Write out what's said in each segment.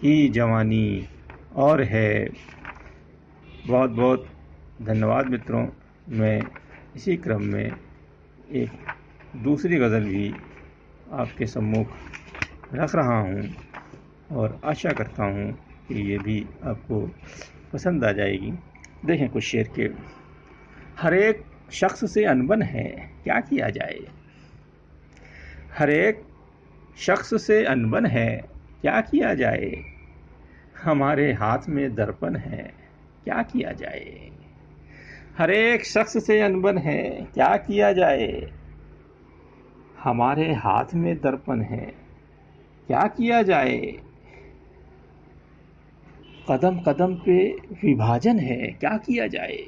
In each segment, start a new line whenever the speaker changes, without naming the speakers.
کی جوانی اور ہے۔ بہت بہت دھنیواد متروں۔ میں اسی کرم میں ایک دوسری غزل بھی آپ کے سمکھ رکھ رہا ہوں اور آشا کرتا ہوں کہ یہ بھی آپ کو پسند آ جائے گی۔ دیکھیں کچھ شعر کے۔ ہر ایک شخص سے انبن ہے، کیا کیا جائے؟ ہر ایک شخص سے انبن ہے، کیا کیا جائے؟ ہمارے ہاتھ میں درپن ہے، کیا کیا جائے؟ ہر ایک شخص سے انبن ہے، کیا کیا جائے؟ ہمارے ہاتھ میں درپن ہے، کیا کیا جائے؟ قدم قدم پہ وبھاجن ہے، کیا کیا جائے؟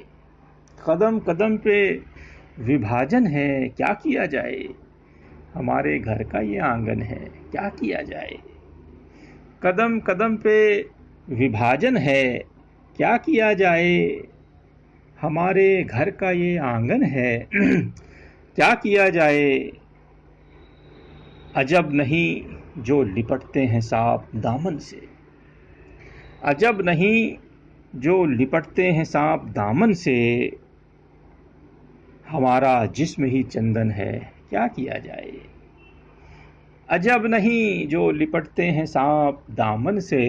قدم قدم پہ وبھاجن ہے، کیا کیا جائے؟ ہمارے گھر کا یہ آنگن ہے، کیا کیا جائے؟ قدم قدم پہ وبھاجن ہے، کیا کیا جائے؟ ہمارے گھر کا یہ آنگن ہے، کیا کیا جائے؟ عجب نہیں جو لپٹتے ہیں سانپ دامن سے، عجب نہیں جو لپٹتے ہیں سانپ دامن سے، ہمارا جسم ہی چندن ہے، کیا کیا جائے؟ عجب نہیں جو لپٹتے ہیں سانپ دامن سے،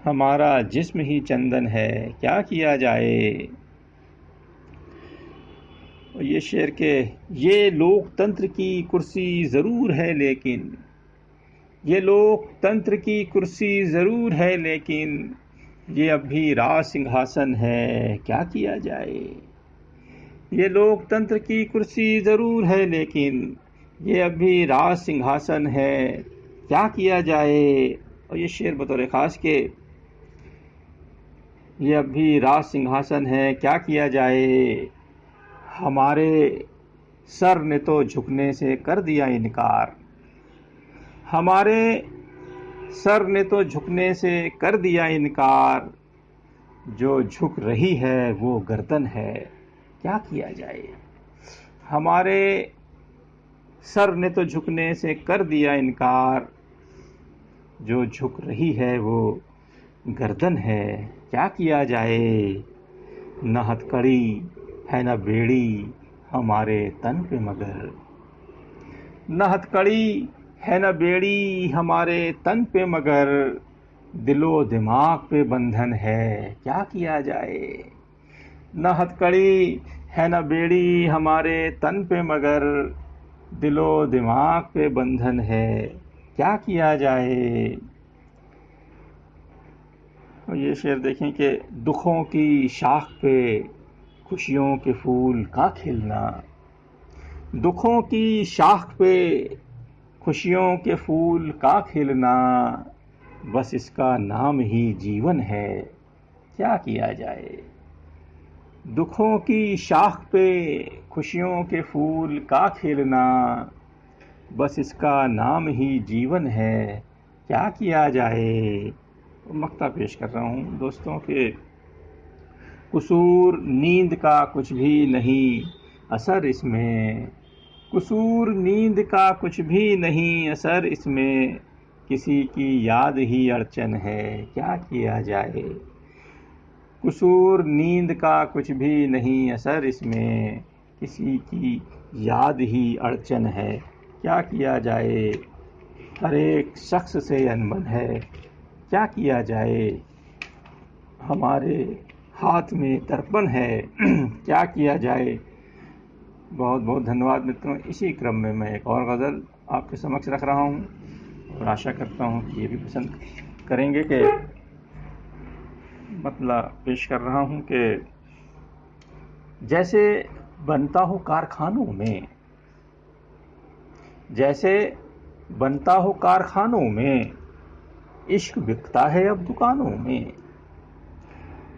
ہمارا جسم ہی چندن ہے، کیا کیا جائے؟ یہ شعر کہ یہ لوک تنتر کی کرسی ضرور ہے لیکن، یہ لوک تنتر کی کرسی ضرور ہے لیکن، یہ اب بھی راج سنگھاسن ہے، کیا کیا جائے؟ یہ لوک تنتر کی کرسی ضرور ہے لیکن، یہ اب بھی راج سنگھاسن ہے، کیا کیا جائے؟ اور یہ شعر بطور خاص کہ یہ اب بھی راج سنگھاسن ہے، کیا کیا جائے؟ ہمارے سر نے تو جھکنے سے کر دیا انکار، ہمارے سر نے تو جھکنے سے کر دیا انکار، جو جھک رہی ہے وہ گردن ہے، کیا کیا جائے؟ ہمارے سر نے تو جھکنے سے کر دیا انکار، جو جھک رہی ہے وہ گردن ہے، کیا کیا جائے؟ نہ ہتھکڑی ہے نہ بیڑی ہمارے تن پہ مگر، نہ ہتھکڑی ہے نہ بیڑی ہمارے تن پہ مگر، دل و دماغ پہ بندھن ہے، کیا کیا جائے؟ نہ ہتھکڑی ہے نہ بیڑی ہمارے تن پہ مگر، دل و دماغ پہ بندھن ہے، کیا کیا جائے؟ اور یہ شعر دیکھیں کہ دکھوں کی شاخ پہ خوشیوں کے پھول کا کھلنا، دکھوں کی شاخ پہ خوشیوں کے پھول کا کھلنا، بس اس کا نام ہی جیون ہے، کیا کیا جائے؟ دکھوں کی شاخ پہ خوشیوں کے پھول کا کھلنا، بس اس کا نام ہی جیون ہے، کیا کیا جائے؟ مقطع پیش کر رہا ہوں دوستوں کہ قصور نیند کا کچھ بھی نہیں اثر اس میں، قصور نیند کا کچھ بھی نہیں اثر اس میں، کسی کی یاد ہی اڑچن ہے، کیا کیا جائے؟ قصور نیند کا کچھ بھی نہیں اثر اس میں، کسی کی یاد ہی اڑچن ہے، کیا کیا جائے؟ ہر ایک شخص سے انبن ہے، کیا کیا جائے؟ ہمارے ہاتھ میں درپن ہے، کیا کیا جائے؟ بہت بہت دھنیواد متروں۔ اسی کرم میں میں ایک اور غزل آپ کے سمکھ رکھ رہا ہوں اور آشا کرتا ہوں کہ یہ بھی پسند کریں گے کہ مطلب پیش کر رہا ہوں کہ جیسے بنتا ہو کارخانوں میں، جیسے بنتا ہو کارخانوں میں، عشق بکتا ہے اب دکانوں میں،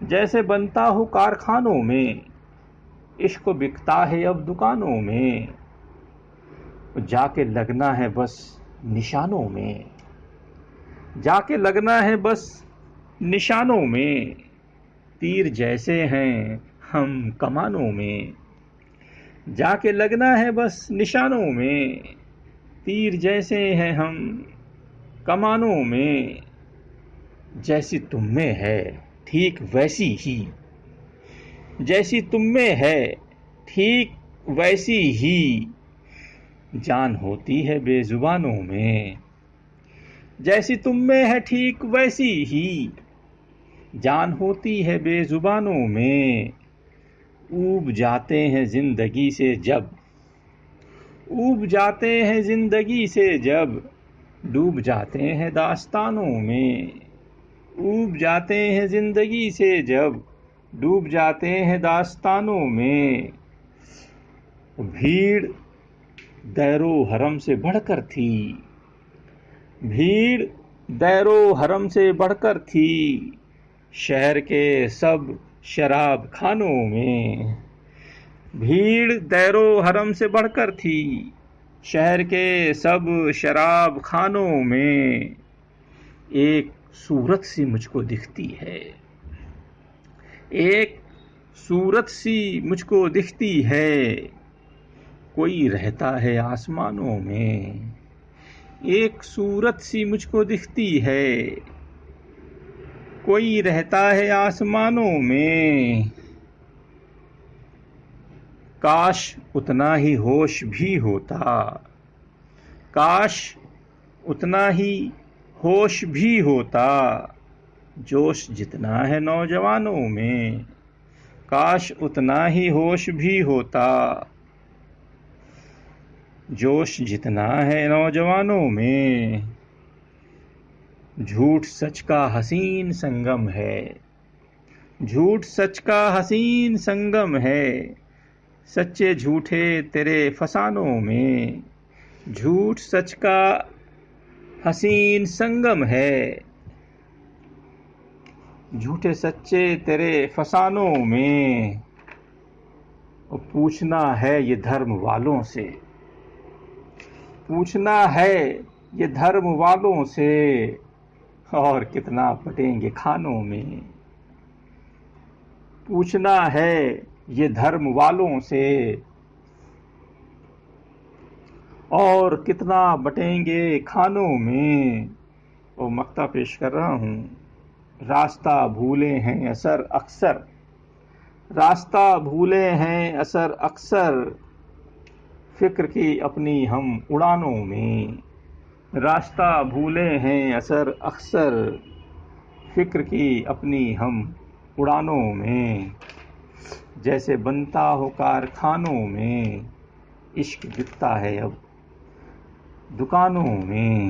جیسے بنتا ہو کارخانوں میں، عشق بکتا ہے اب دکانوں میں، جا کے لگنا ہے بس نشانوں میں، جا کے لگنا ہے بس نشانوں میں، تیر جیسے ہیں ہم کمانوں میں، جا کے لگنا ہے بس نشانوں میں، تیر جیسے ہیں ہم کمانوں میں، جیسی تم میں ہے ٹھیک ویسی ہی، جیسی تم میں ہے ٹھیک ویسی ہی، جان ہوتی ہے بے زبانوں میں، جیسی تم میں ہے ٹھیک ویسی ہی، جان ہوتی ہے بے زبانوں میں، اوب جاتے ہیں زندگی سے جب، اوب جاتے ہیں زندگی سے جب، ڈوب جاتے ہیں داستانوں میں، اوب جاتے ہیں زندگی سے جب، ڈوب جاتے ہیں داستانوں میں، بھیڑ دیر و حرم سے بڑھ کر تھی، بھیڑ دیر و حرم سے بڑھ کر تھی، شہر کے سب شراب خانوں میں، بھیڑ دیر و حرم سے بڑھ کر تھی، شہر کے سب شراب خانوں میں، ایک صورت سی مجھ کو دکھتی ہے، ایک صورت سی مجھ کو دکھتی ہے، کوئی رہتا ہے آسمانوں میں، ایک صورت سی مجھ کو دکھتی ہے، کوئی رہتا ہے آسمانوں میں، کاش اتنا ہی ہوش بھی ہوتا، کاش اتنا ہی ہوش بھی ہوتا، جوش جتنا ہے نوجوانوں میں، کاش اتنا ہی ہوش بھی ہوتا، جوش جتنا ہے نوجوانوں میں، جھوٹ سچ کا حسین سنگم ہے، جھوٹ سچ کا حسین سنگم ہے، سچے جھوٹے تیرے فسانوں میں، جھوٹ سچ کا حسین سنگم ہے، جھوٹے سچے تیرے فسانوں میں، پوچھنا ہے یہ دھرم والوں سے، پوچھنا ہے یہ دھرم والوں سے، اور کتنا بٹیں گے کھانوں میں، پوچھنا ہے یہ دھرم والوں سے، اور کتنا بٹیں گے کھانوں میں، وہ مقطع پیش کر رہا ہوں۔ راستہ بھولے ہیں اثر اکثر، راستہ بھولے ہیں اثر اکثر، فکر کی اپنی ہم اڑانوں میں، راستہ بھولے ہیں اثر اکثر، فکر کی اپنی ہم اڑانوں میں، جیسے بنتا ہو کارخانوں میں، عشق بکتا ہے اب دکانوں میں۔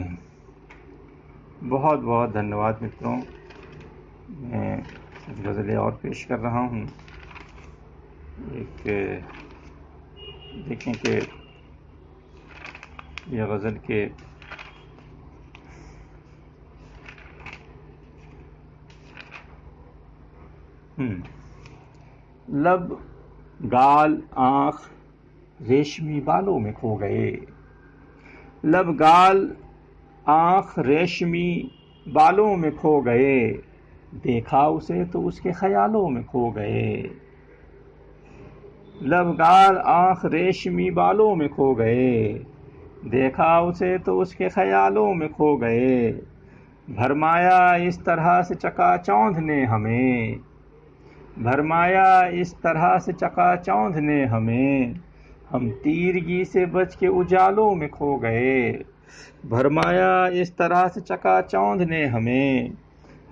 بہت بہت دھنیواد متروں، میں غزلیں اور پیش کر رہا ہوں۔ ایک دیکھیں کہ یہ غزل کے لب گال آنکھ ریشمی بالوں میں کھو گئے، لب گال آنکھ ریشمی بالوں میں کھو گئے، دیکھا اسے تو اس کے خیالوں میں کھو گئے، لب گال آنکھ ریشمی بالوں میں کھو گئے، دیکھا اسے تو اس کے خیالوں میں کھو گئے، بھرمایا اس طرح سے چکا چوندھ نے ہمیں، بھرمایا اس طرح سے چکا چوندھ نے ہمیں، ہم تیرگی سے بچ کے اجالوں میں کھو گئے، بھرمایا اس طرح سے چکا چوندھ نے ہمیں،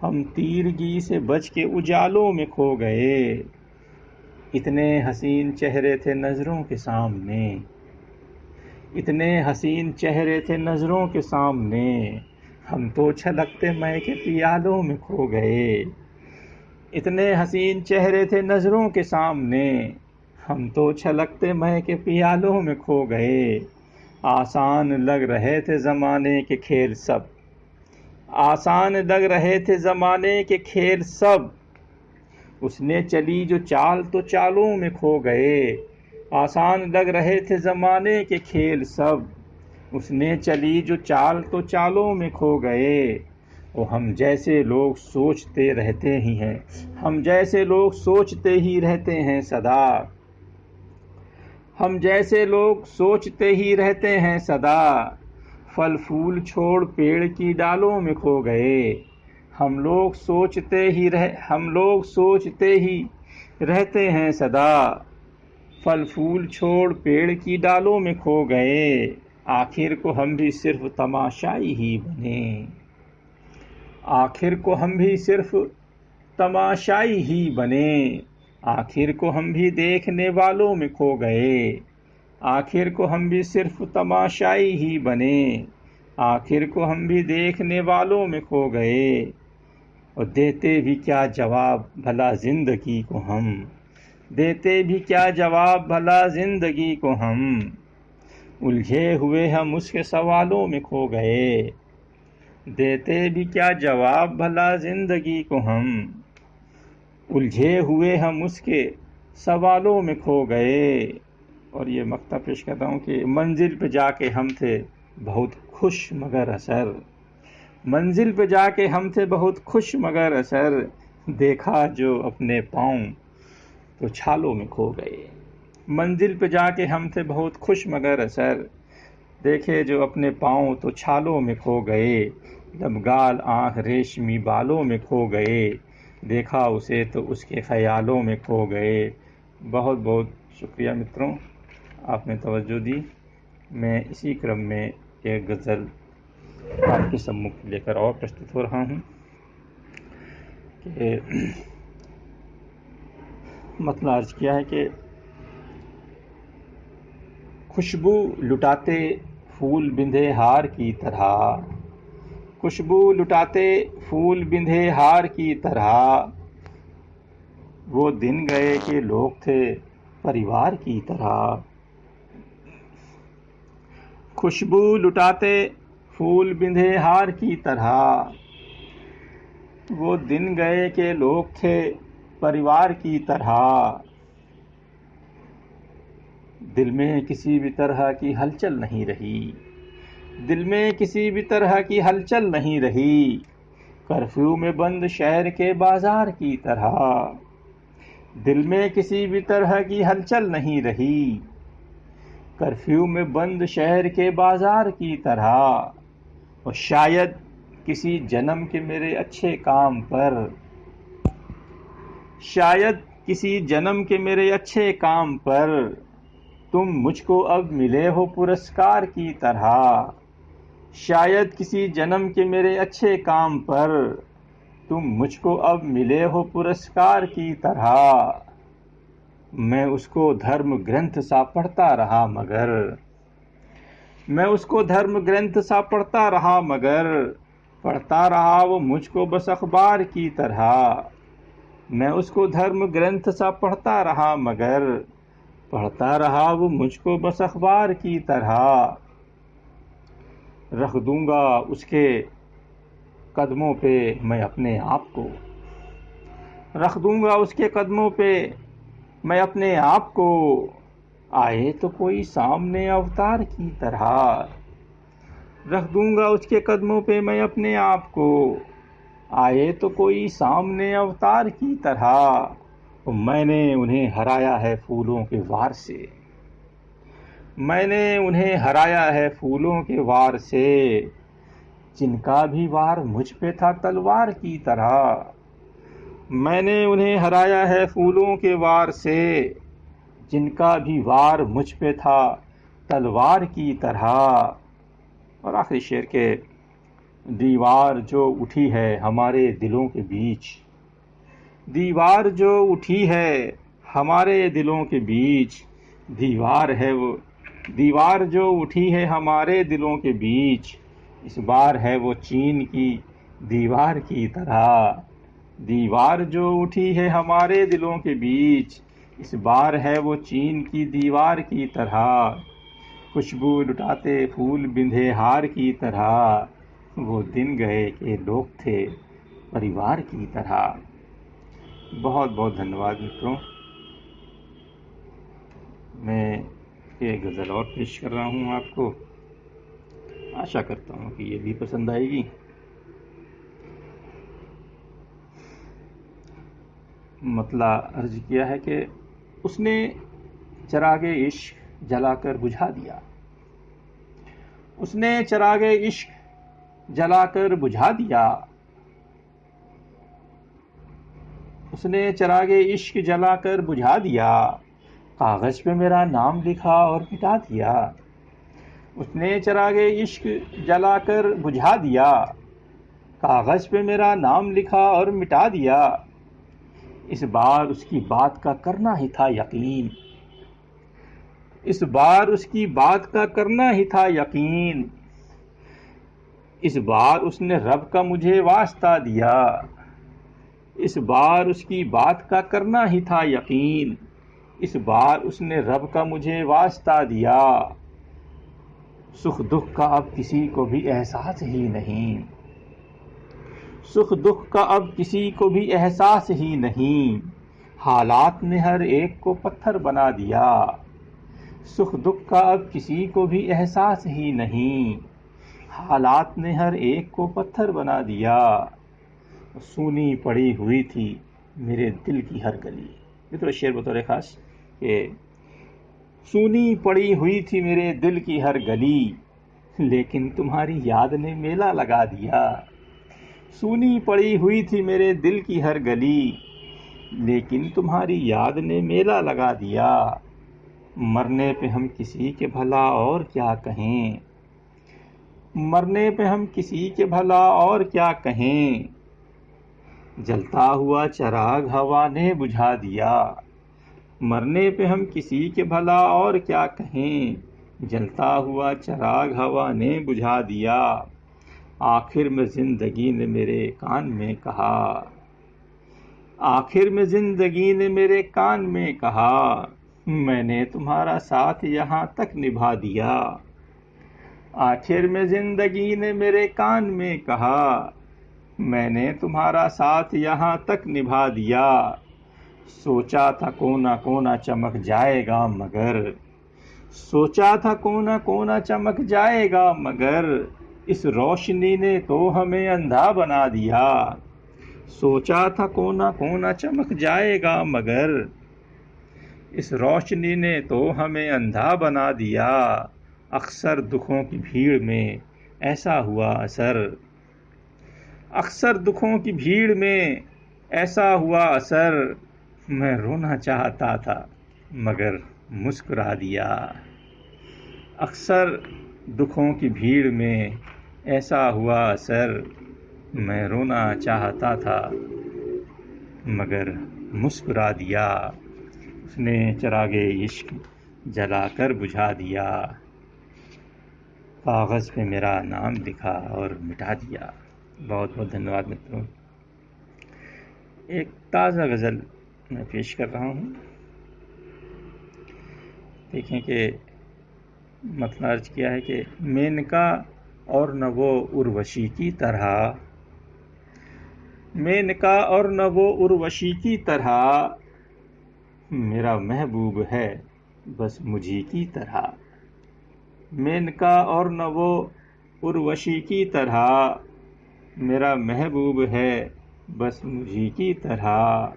ہم تیرگی سے بچ کے اجالوں میں کھو گئے، اتنے حسین چہرے تھے نظروں کے سامنے، اتنے حسین چہرے تھے نظروں کے سامنے، ہم تو چھلکتے مے کے پیالوں میں کھو گئے، اتنے حسین چہرے تھے نظروں کے سامنے، ہم تو چھلکتے مے کے پیالوں میں کھو گئے، آسان لگ رہے تھے زمانے کے کھیل سب، آسان لگ رہے تھے زمانے کے کھیل سب، اس نے چلی جو چال تو چالوں میں کھو گئے، آسان لگ رہے تھے زمانے کے کھیل سب، اس نے چلی جو چال تو چالوں میں کھو گئے، وہ ہم جیسے لوگ سوچتے رہتے ہی ہیں، ہم جیسے لوگ سوچتے ہی رہتے ہیں سدا، ہم جیسے لوگ سوچتے ہی رہتے ہیں سدا، پھل پھول چھوڑ پیڑ کی ڈالوں میں کھو گئے، ہم لوگ سوچتے ہی رہتے ہیں صدا، پھل پھول چھوڑ پیڑ کی ڈالوں میں کھو گئے، آخر کو ہم بھی صرف تماشائی ہی بنے، آخر کو ہم بھی صرف تماشائی ہی بنے، آخر کو ہم بھی دیکھنے والوں میں کھو گئے، آخر کو ہم بھی صرف تماشائی ہی بنے، آخر کو ہم بھی دیکھنے والوں میں کھو گئے، اور دیتے بھی کیا جواب بھلا زندگی کو ہم، دیتے بھی کیا جواب بھلا زندگی کو ہم، الجھے ہوئے ہم اس کے سوالوں میں کھو گئے، دیتے بھی کیا جواب بھلا زندگی کو ہم، الجھے ہوئے ہم اس کے سوالوں میں کھو گئے۔ اور یہ مقطع پیش کرتا ہوں کہ منزل پہ جا کے ہم تھے بہت خوش مگر اثر، منزل پہ جا کے ہم تھے بہت خوش مگر اثر، دیکھا جو اپنے پاؤں تو چھالوں میں کھو گئے، منزل پہ جا کے ہم تھے بہت خوش مگر اثر، دیکھے جو اپنے پاؤں تو چھالوں میں کھو گئے، لب گال آنکھ ریشمی بالوں میں کھو گئے، دیکھا اسے تو اس کے خیالوں میں کھو گئے۔ بہت بہت شکریہ متروں، آپ نے توجہ دی۔ میں اسی کرم میں ایک غزل آپ کے سمکھ لے کر اور پرستت ہو رہا ہوں کہ مطلب عرض کیا ہے کہ خوشبو لٹاتے پھول بندھے ہار کی طرح، خوشبو لٹاتے پھول بندھے ہار کی طرح، وہ دن گئے کہ لوگ تھے پریوار کی طرح، خوشبو لٹاتے پھول بندھے ہار کی طرح، وہ دن گئے کہ لوگ تھے پریوار کی طرح، دل میں کسی بھی طرح کی ہلچل نہیں رہی، دل میں کسی بھی طرح کی ہلچل نہیں رہی، کرفیو میں بند شہر کے بازار کی طرح، دل میں کسی بھی طرح کی ہلچل نہیں رہی، کرفیو میں بند شہر کے بازار کی طرح، اور شاید کسی جنم کے میرے اچھے کام پر، شاید کسی جنم کے میرے اچھے کام پر، تم مجھ کو اب ملے ہو پرسکار کی طرح، شاید کسی جنم کے میرے اچھے کام پر، تم مجھ کو اب ملے ہو پرسکار کی طرح، میں اس کو دھرم گرنتھ سا پڑھتا رہا مگر، میں اس کو دھرم گرنتھ سا پڑھتا رہا مگر، پڑھتا رہا وہ مجھ کو بس اخبار کی طرح، میں اس کو دھرم گرنتھ سا پڑھتا رہا مگر، پڑھتا رہا وہ مجھ کو بس اخبار کی طرح، رکھ دوں گا اس کے قدموں پہ میں اپنے آپ کو، رکھ دوں گا اس کے قدموں پہ میں اپنے آپ کو، آئے تو کوئی سامنے اوتار کی طرح، رکھ دوں گا اس کے قدموں پہ میں اپنے آپ کو، آئے تو کوئی سامنے اوتار کی طرح، میں نے انہیں ہرایا ہے پھولوں کے وار سے، میں نے انہیں ہرایا ہے پھولوں کے وار سے، جن کا بھی وار مجھ پہ تھا تلوار کی طرح، میں نے انہیں ہرایا ہے پھولوں کے وار سے، جن کا بھی وار مجھ پہ تھا تلوار کی طرح۔ اور آخری شعر کے دیوار جو اٹھی ہے ہمارے دلوں کے بیچ، دیوار جو اٹھی ہے ہمارے دلوں کے بیچ، دیوار ہے وہ، دیوار جو اٹھی ہے ہمارے دلوں کے بیچ، اس بار ہے وہ چین کی دیوار کی طرح، دیوار جو اٹھی ہے ہمارے دلوں کے بیچ، اس بار ہے وہ چین کی دیوار کی طرح، خوشبو لٹاتے پھول بندھے ہار کی طرح، وہ دن گئے کہ لوگ تھے پریوار کی طرح۔ بہت بہت دھنیواد متروں، میں ایک غزل اور پیش کر رہا ہوں آپ کو، آشا کرتا ہوں کہ یہ بھی پسند آئے گی۔ مطلب عرض کیا ہے کہ اس نے چراغ عشق جلا کر بجھا دیا، اس نے چراغ عشق جلا کر بجھا دیا، اس نے چراغ عشق جلا کر بجھا دیا، کاغذ پہ میرا نام لکھا اور مٹا دیا۔ اس نے چراغ عشق جلا کر بجھا دیا، کاغذ پہ میرا نام لکھا اور مٹا دیا۔ اس بار اس کی بات کا کرنا ہی تھا یقین، اس بار اس کی بات کا کرنا ہی تھا یقین۔ اس بار اس نے رب کا مجھے واسطہ دیا، اس بار اس کی بات کا کرنا ہی تھا یقین۔ اس بار اس نے رب کا مجھے واسطہ دیا، سکھ دکھ کا اب کسی کو بھی احساس ہی نہیں، سکھ دکھ کا اب کسی کو بھی احساس ہی نہیں، حالات نے ہر ایک کو پتھر بنا دیا۔ سکھ دکھ کا اب کسی کو بھی احساس ہی نہیں، حالات نے ہر ایک کو پتھر بنا دیا۔ سونی پڑی ہوئی تھی میرے دل کی ہر گلی، یہ تو شعر بطور خاص کہ سونی پڑی ہوئی تھی میرے دل کی ہر گلی، لیکن تمہاری یاد نے میلہ لگا دیا۔ سونی پڑی ہوئی تھی میرے دل کی ہر گلی، لیکن تمہاری یاد نے میلہ لگا دیا۔ مرنے پہ ہم کسی کے بھلا اور کیا کہیں، مرنے پہ ہم کسی کے بھلا اور کیا کہیں، جلتا ہوا چراغ ہوا نے بجھا دیا۔ مرنے پہ ہم کسی کے بھلا اور کیا کہیں، جلتا ہوا چراغ ہوا نے بجھا دیا۔ آخر میں زندگی نے میرے کان میں کہا، آخر میں زندگی نے میرے کان میں کہا، میں نے تمہارا ساتھ یہاں تک نبھا دیا۔ آخر میں زندگی نے میرے کان میں کہا، میں نے تمہارا ساتھ یہاں تک نبھا دیا۔ سوچا تھا کونا کونا چمک جائے گا مگر، سوچا تھا کونا کونا چمک جائے گا مگر، اس روشنی نے تو ہمیں اندھا بنا دیا۔ سوچا تھا کونا کونا چمک جائے گا مگر، اس روشنی نے تو ہمیں اندھا بنا دیا۔ اکثر دکھوں کی بھیڑ میں ایسا ہوا اثر، اکثر دکھوں کی بھیڑ میں ایسا ہوا اثر، میں رونا چاہتا تھا مگر مسکرا دیا۔ اکثر دکھوں کی بھیڑ میں ایسا ہوا اثر، میں رونا چاہتا تھا مگر مسکرا دیا۔ اس نے چراغ عشق جلا کر بجھا دیا، کاغذ پہ میرا نام لکھا اور مٹا دیا۔ بہت بہت دھنیہ واد متروں۔ ایک تازہ غزل میں پیش کر رہا ہوں، دیکھیں کہ متن عرض کیا ہے کہ مینکا اور نہ وہ اروشی کی طرح، مینکا اور نہ وہ اروشی کی طرح، میرا محبوب ہے بس مجھی کی طرح۔ مینکا اور نہ وہ اروشی کی طرح، میرا محبوب ہے بس مجھی کی طرح۔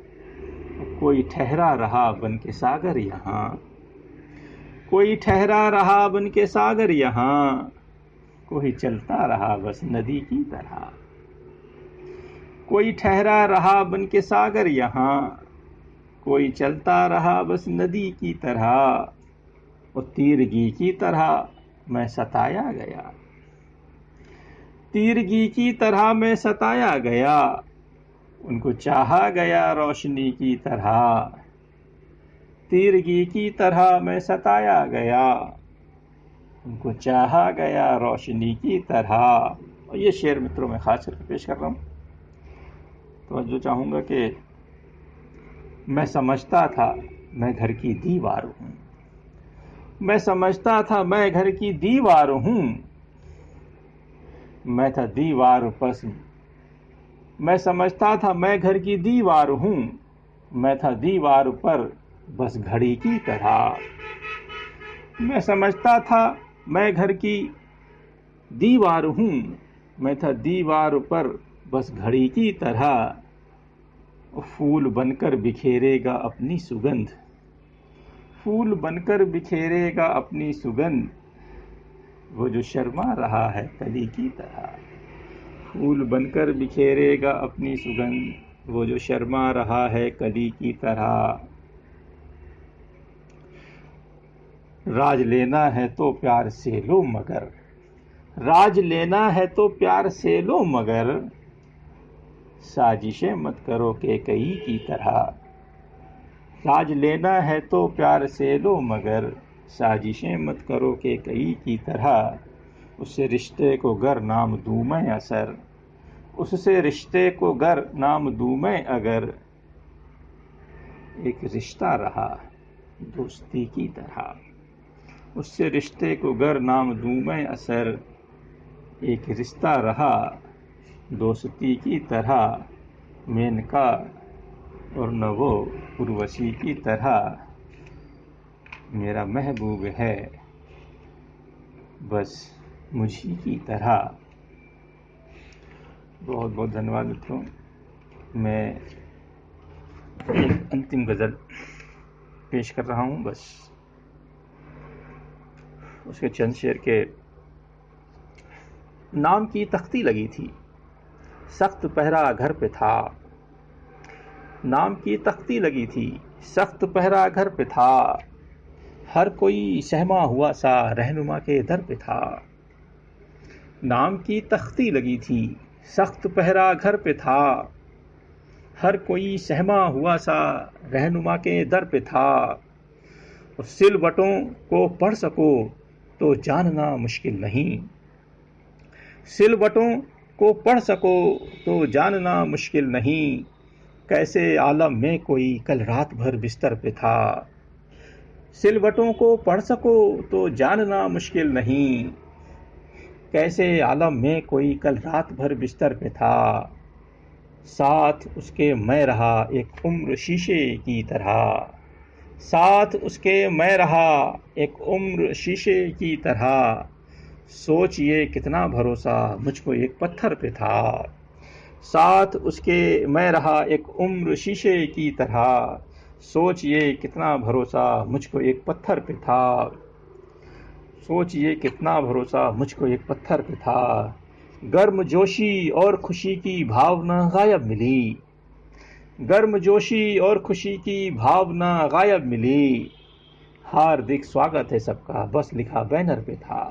کوئی ٹھہرا رہا بن کے ساگر یہاں، کوئی ٹھہرا رہا بن کے ساگر یہاں، کوئی چلتا رہا بس ندی کی طرح۔ کوئی ٹھہرا رہا بن کے ساگر یہاں، کوئی چلتا رہا بس ندی کی طرح۔ اور تیرگی کی طرح میں ستایا گیا، تیرگی کی طرح میں ستایا گیا، ان کو چاہا گیا روشنی کی طرح۔ تیرگی کی طرح میں ستایا گیا، ان کو چاہا گیا روشنی کی طرح۔ اور یہ شعر متروں میں خاص کر کے پیش کر رہا ہوں۔ توجہ چاہوں گا کہ میں سمجھتا تھا میں گھر کی دیوار ہوں، میں سمجھتا تھا میں گھر کی دیوار ہوں، میں تھا دیوار پس، میں سمجھتا تھا میں گھر کی دیوار ہوں، میں تھا دیوار پر بس گھڑی کی طرح۔ میں سمجھتا تھا میں گھر کی دیوار ہوں، میں تھا دیوار پر بس گھڑی کی طرح۔ پھول بن کر بکھیرے گا اپنی سگندھ، پھول بن کر بکھیرے گا اپنی سگندھ، وہ جو شرما رہا ہے کلی کی طرح۔ پھول بن کر بکھیرے گا اپنی سگندھ، وہ جو شرما رہا ہے کلی کی طرح، راج لینا ہے تو پیار سے لو مگر، راج لینا ہے تو پیار سے لو مگر، سازشیں مت کرو کہ کئی کی طرح، راج لینا ہے تو پیار سے لو مگر، سازشیں مت کرو کہ کئی کی طرح، اس سے رشتے کو گر نام دوں میں اثر، اس سے رشتے کو گر نام دوں میں اگر، ایک رشتہ رہا دوستی کی طرح، اس سے رشتے کو گر نام دوں میں اثر، ایک رشتہ رہا دوستی کی طرح، مینکا اور نہ وہ اروسی کی طرح، میرا محبوب ہے بس مجھی کی طرح۔ بہت بہت دھنیواد متروں، میں ایک انتم غزل پیش کر رہا ہوں، بس اس کے چند شعر کے۔ نام کی تختی لگی تھی سخت پہرا گھر پہ تھا، نام کی تختی لگی تھی سخت پہرا گھر پہ تھا، ہر کوئی سہما ہوا سا رہنما کے در پہ تھا، نام کی تختی لگی تھی سخت پہرا گھر پہ تھا، ہر کوئی سہما ہوا سا رہنما کے در پہ تھا، اور سلوٹوں کو پڑھ سکو تو جاننا مشکل نہیں، سلوٹوں کو پڑھ سکو تو جاننا مشکل نہیں، کیسے عالم میں کوئی کل رات بھر بستر پہ تھا، سلوٹوں کو پڑھ سکو تو جاننا مشکل نہیں، کیسے عالم میں کوئی کل رات بھر بستر پہ تھا، ساتھ اس کے میں رہا ایک عمر شیشے کی طرح، ساتھ اس کے میں رہا ایک عمر شیشے کی طرح، سوچ یہ کتنا بھروسہ مجھ کو ایک پتھر پہ تھا، ساتھ اس کے میں رہا ایک عمر شیشے کی طرح، سوچ یہ کتنا بھروسہ مجھ کو ایک پتھر پہ تھا، سوچ یہ کتنا بھروسہ مجھ کو ایک پتھر پہ تھا، گرم جوشی اور خوشی کی بھاونا غائب ملی، گرم جوشی اور خوشی کی بھاونا غائب ملی، ہاردک سواگت ہے سب کا بس لکھا بینر پہ تھا،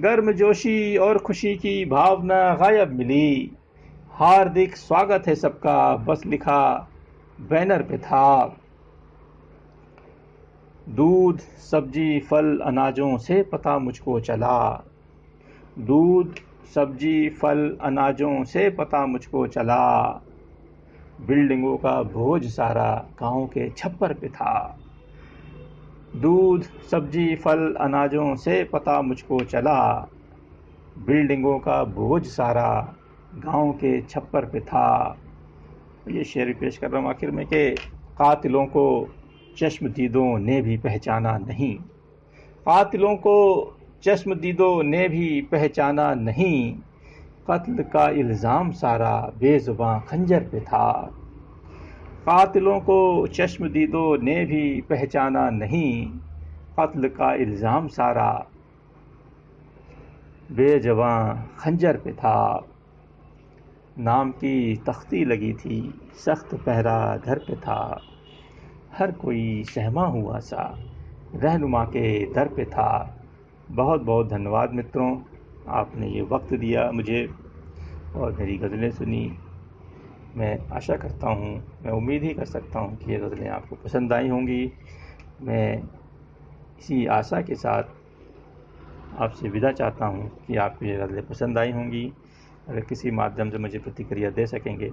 گرم جوشی اور خوشی کی بھاونا غائب ملی، ہاردک سواگت ہے سب کا بس لکھا بینر پہ تھا، دودھ سبزی پھل اناجوں سے پتہ مجھ کو چلا، دودھ سبزی پھل اناجوں سے پتہ مجھ کو چلا، بلڈنگوں کا بوجھ سارا گاؤں کے چھپر پہ تھا، دودھ سبزی پھل اناجوں سے پتہ مجھ کو چلا، بلڈنگوں کا بوجھ سارا گاؤں کے چھپر پہ تھا۔ یہ شعر پیش کر رہا ہوں آخر میں کہ قاتلوں کو چشم دیدوں نے بھی پہچانا نہیں، قاتلوں کو چشم دیدوں نے بھی پہچانا نہیں، قتل کا الزام سارا بے زباں خنجر پہ تھا، قاتلوں کو چشم دیدوں نے بھی پہچانا نہیں، قتل کا الزام سارا بے زباں خنجر پہ تھا، نام کی تختی لگی تھی سخت پہرا گھر پہ تھا، ہر کوئی سہما ہوا سا رہنما کے در پہ تھا۔ بہت بہت دھنیواد متروں، آپ نے یہ وقت دیا مجھے اور میری غزلیں سنی۔ میں آشا کرتا ہوں، میں امید ہی کر سکتا ہوں کہ یہ غزلیں آپ کو پسند آئی ہوں گی۔ میں اسی آشا کے ساتھ آپ سے وداع چاہتا ہوں کہ آپ کو یہ غزلیں پسند آئی ہوں گی، اگر کسی مادھیم سے مجھے پرتکریا دے سکیں گے